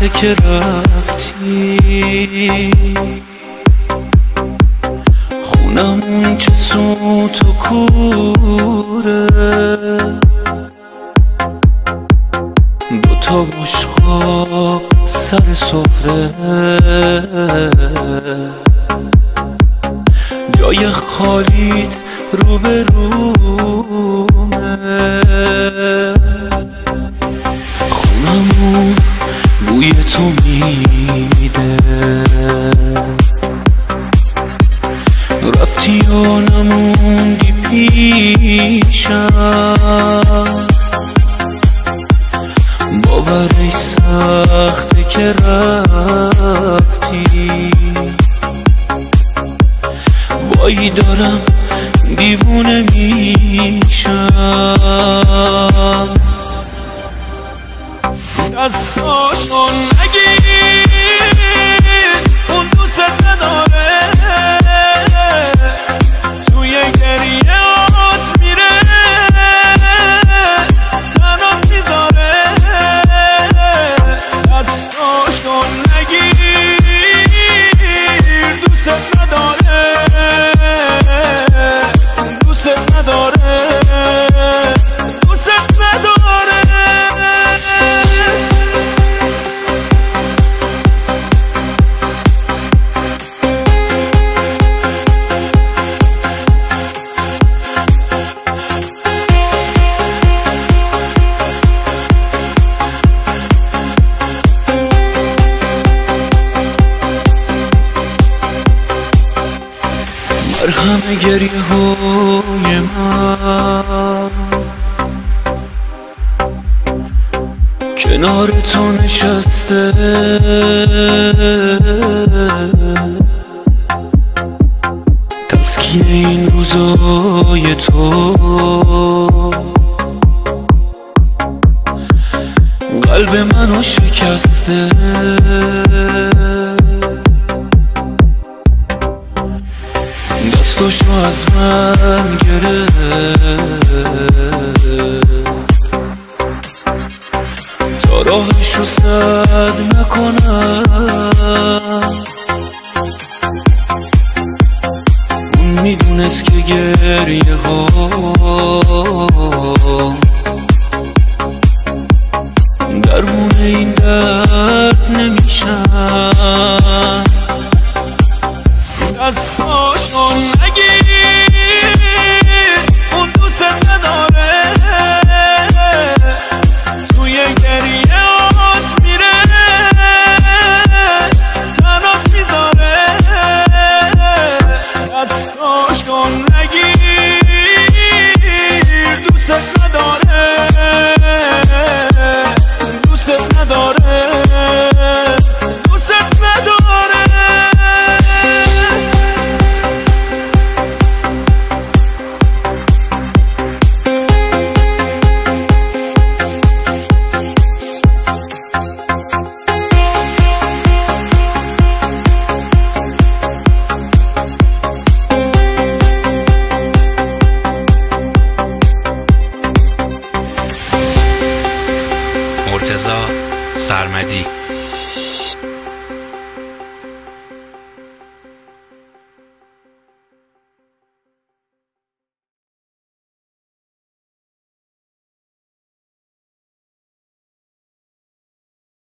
سخته که رفتی، خونمون چه سوت و کوره، دوتا بشقاب سر سفره، جای خالیت روبرومه، خونمون بوی تو میده، رفتی و نموندی پیشم، باورش سخته که رفتی، وای دارم دیوونه میشم. دستاشو نگیر، اون دوست نداره، توی گریه آت میره، تنها میذاره. دستاشو نگیر، دوست نداره، دوست نداره، دوست نداره. مرهم گریه های من کنار تو نشسته، تسکین این روزای تو، قلب منو شکسته. دستاشو از من گرفت تا راهشو سد نکنم، اون میدونست که گریه ها درمون این درد نمیشن. دستاشو نگیر، اون دوست نداره، توی گریه آت میره، تنها میذاره. دستاشو نگیر، دوست نداره، دوست نداره، دوست نداره. مرتضی سرمدی.